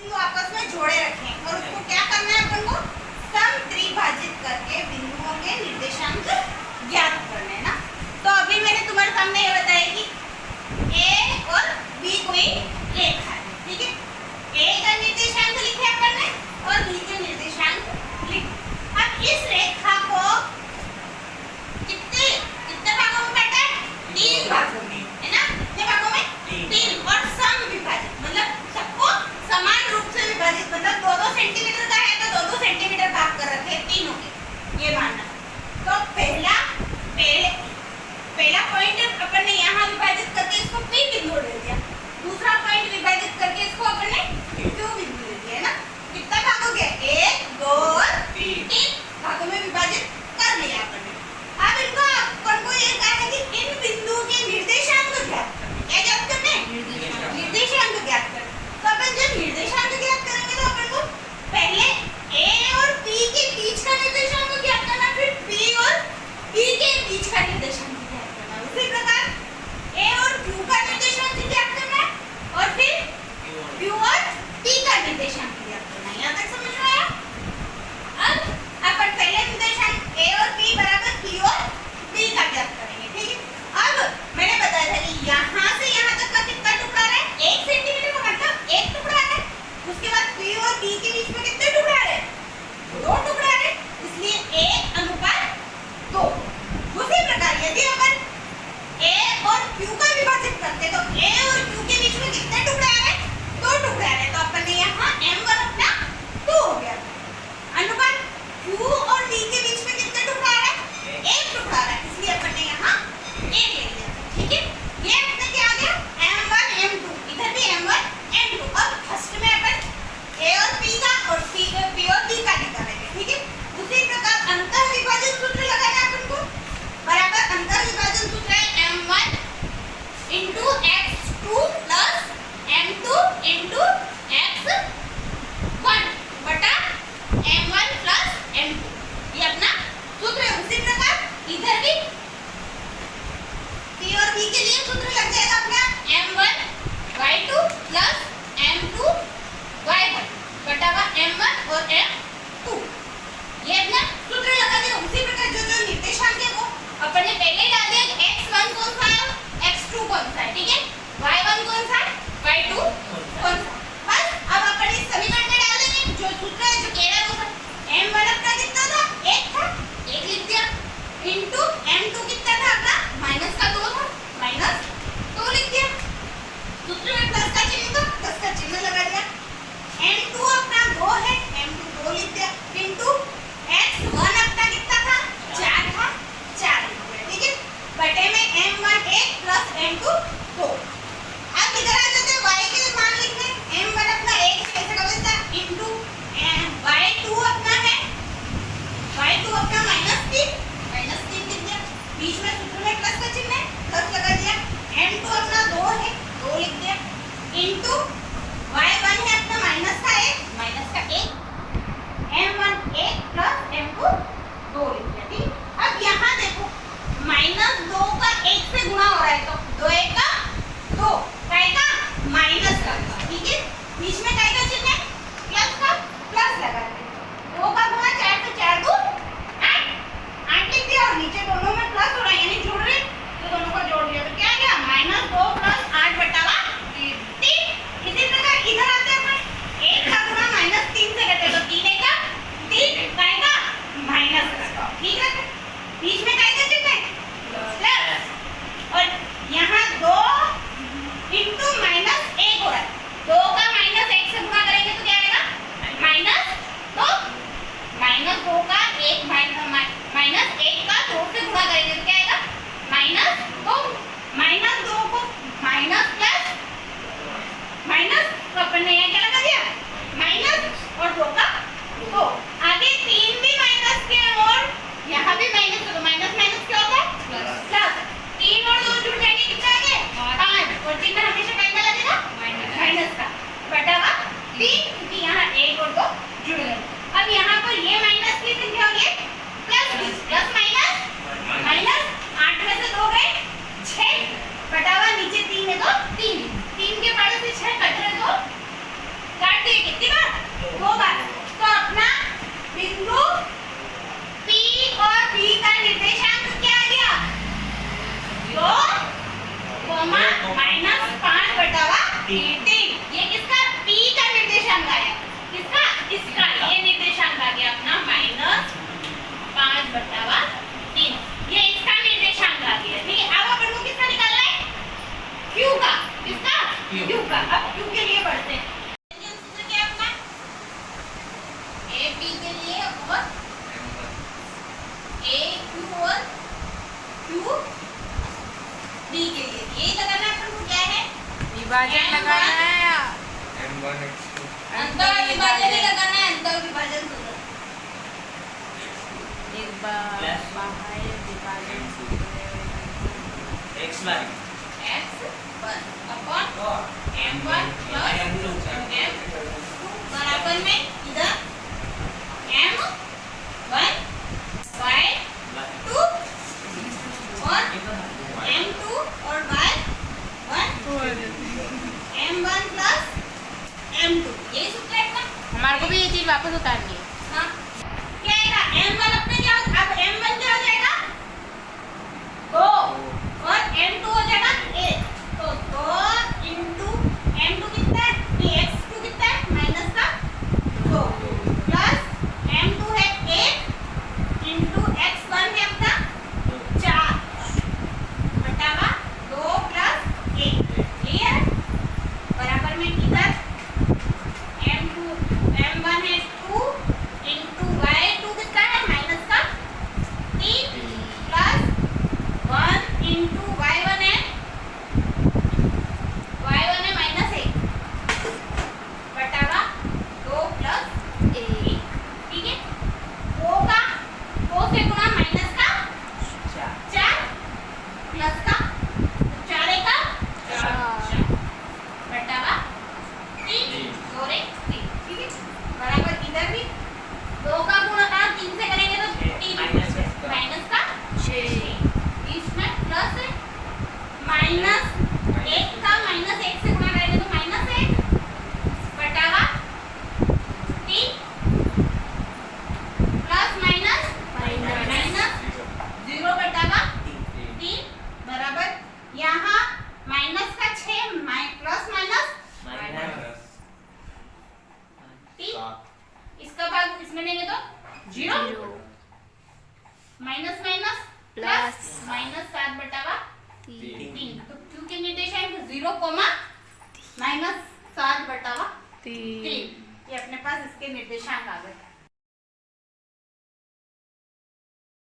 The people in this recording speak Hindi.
बिंदु आपस में जोड़े रखे हैं और उसको क्या करना है अपन को समत्रिभाजित करके बिंदुओं के निर्देशांक ज्ञात करने हैं ना। तो अभी मैंने तुम्हारे सामने ये बताया कि ए और बी कोई रेखा है, ठीक है। ए का निर्देशांक लिखे अपन ने और बी के निर्देशांक लिखे। अब इस रेखा को कितने कितने भागों में बांटा है? 3 भागों में, है ना। कितने भागों में? 3 और समविभाजित मतलब सबको समान रूप से विभाजित, मतलब 2-2 सेंटीमीटर का है तो 2-2 सेंटीमीटर भाग कर रखे तीनों के, ये मानना। तो पहला पॉइंट अपन ने यहाँ विभाजित करके इसको P बिंदु दे दिया, दूसरा पॉइंट विभाजित करके इसको अपन ने Q बिंदु दे दिया, है ना। कितना भाग हो गया? 1 2 और 3 भागों में विभाजित कर लिया अपन ने। अब इनको अपन को ये कहा है कि इन बिंदुओं के निर्देशांक ज्ञात करने। क्या ज्ञात करने? निर्देशांक ज्ञात करने। तो अपन जब निर्देशांक ज्ञात करेंगे तो अपन को पहले A और P के बीच का निर्देशांक ज्ञात करना, फिर P और P के बीच का निर्देशांक ज्ञात करना। उसी प्रकार A और Q का निर्देशांक ज्ञात करना है और फिर Q और T का निर्देशांक ज्ञात करना है। यहाँ तक समझ में आया? अब अपन पहले निर्देशांक A और P बराबर Q और T का ज्ञात करेंगे, ठीक है। अब मैंने बताया था कि यहाँ से यहाँ तक का कितना टुकड़ा है? 1 सेंटीमीटर का मतलब 1 टुकड़ा है। उसके बाद P और T के बीच में कितने टुकड़ा है? 2 टुकड़ा है, इसलिए 1:2। उसी प्रकार यदि अपन A और Q का विभाजित करते तो A और Q के बीच में कितने टुकड़े आ रहे? 2 टुकड़े आ रहे। तो अपन ने यहाँ M1 अपना 2 हो गया। अनुपात Q और T के बीच में कितने टुकड़ा आ रहा है? 1 टुकड़ा आ रहा है, इसलिए अपन ने यहाँ 1 ले लिया, ठीक है। ये अपने क्या आ गया? M1 M2, इधर भी M1 M2। अब फर्स्ट में अपन A और P का और P और T का निकालेंगे, ठीक है। उसी प्रकार अंतर विभाजन सूत्र लगाना है अपन को। बराबर अंतर विभाजन सूत्र है M1 into X2 plus M2 into X1 बटा M1 plus M2, ये अपना सूत्र है। उसी प्रकार इधर भी P और B के लिए सूत्र लग जाएगा अपना M1 Y2 plus M2 Y1 बटा M1 और M2, ये अपना सूत्र लगा दिया। उसी प्रकार जो जो निर्देशांक है वो अपन ने पहले ही डाल दिया। x1 कौन सा है, x2 कौन सा है, ठीक है। y1 कौन सा है, y2 कौन सा। बस अब अपन इस समीकरण में डाल देंगे जो सूत्र है जो कह रहा है वो सब। m1 अपना कितना था? 1 था, 1 लिख दिया, इनटू m2 कितना था अपना? माइनस का 2 था, माइनस 2 लिख दिया। सूत्र में प्लस का चिन्ह था, प्लस का चिन्ह लगा दिया। m2 अपना 2 है, m2 2 लिख दिया, इनटू x1 अपना कितना था? 4 था, 4 लिख दिया, ठीक है। बटे में m1 1 प्लस m2 2। अब इधर आ जाते हैं y के मान लिखने। m1 अपना 1 कैसे कर देता है? इनटू y2 अपना है, y2 अपना -3 लिख दिया। बीच में सूत्र में प्लस का चिन्ह है, प्लस लगा दिया। m2 अपना 2 है, 2 लिख दिया, इनटू y1 है अपना माइनस का 1 m1 1 प्लस m2 2 लिख दिया, ठीक। अब यहाँ देखो -2 का 1 से गुणा हो रहा है तो 2 1 का 2, काय का माइनस का, ठीक है। बीच में काय का चिन्ह है? प्लस का, प्लस लगा दिया। 2 का गुणा 4 से 4 2 8 लिख दिया और नीचे दोनों में प्लस हो रहा है यानी जोड़ रहे तो दोनों को जोड़ दिया तो क्या आ गया? -2 प्लस 8 बटा 3। इसी प्रकार इधर आते हैं अपन 1 का गुणा -3 से करते तो 3 1 का 3 काय का माइनस का, ठीक है। बीच में काय का चिन्ह है? प्लस। और यहाँ 2 इनटू -1 हो रहा है, 2 का -1 से गुणा करेंगे तो क्या आएगा? -2 -2 का 1 -1 का 2 से गुणा करेंगे तो क्या आएगा? -2 -2 को माइनस प्लस माइनस तो अपन ने यहाँ क्या लगा दिया? माइनस और 2 का 2। आगे 3 भी माइनस के और यहाँ भी माइनस तो माइनस माइनस क्या होता है? प्लस। 3 और 2 जुड़ जाएंगे कितना आगे? 5 और चिन्ह हमेशा काय का लगेगा? माइनस का बटा 3 क्योंकि यहाँ 1 और 2 जुड़ गए। अब यहाँ पर ये माइनस की संख्या हो गई प्लस प्लस माइनस 8 में से 2 गए 6 बटा नीचे 3 है तो 3 के पास से 6 कट रहे तो काट दिए कितने बिंदु P और B का निर्देशांक क्या आ गया? 2, -5/3। ये किसका? P का निर्देशांक आया। किसका? इसका। ये निर्देशांक आ गया अपना -5/3। ये इसका निर्देशांक आ गया। ठीक है, अब अपन को किसका निकालना है? Q का। किसका? Q का। अब Q के लिए बढ़ते हैं। सूत्र क्या है अपना? AB के लिए और AQ और QB के लिए ये लगाना अपन को क्या है? विभाजन लगाना है। अंतर विभाजन ही लगाना है। अंतर विभाजन सूत्र एक बार बाह्य विभाजन x1 x1 upon m1 plus m2 बराबर में इधर m1 y2 और m2 और y1 m1 प्लस m2 ये सूत्र है अपना। हमारे को भी ये चीज वापस उतारनी है। हाँ, क्या आएगा? m1 अपने क्या हो? अब m1 क्या हो जाएगा? 2 और m2 हो जाएगा 1। तो 2 इंटू m2 कितना है? ये x2 कितना है? माइनस का 2 प्लस m2 है 1 इंटू x1 है अपना 4 बटावा 2 प्लस 1। क्लियर? बराबर में इधर m1 है 2 इंटू y2 कितना है? माइनस का 3 प्लस 1 इंटू y1 है -1 बटावा 2 प्लस 1। ठीक है, 2 से गुणा माइनस का 4 प्लस का 4 का 4 बटावा 3 और 1 3। ठीक है, बराबर इधर भी 2 का गुणा 3 से करेंगे तो 3 माइनस का 6। इसमें प्लस है माइनस 1 का -1 से गुणा करेंगे तो -1 बटावा 3 प्लस माइनस 0 बटावा 3 बराबर यहाँ माइनस का 6 प्लस माइनस 3। इसका भाग इसमें देंगे तो 0 माइनस माइनस प्लस -7 बटावा 3। तो Q के निर्देशांक 0, -7 बटावा 3। ये अपने पास इसके निर्देशांक आ गए।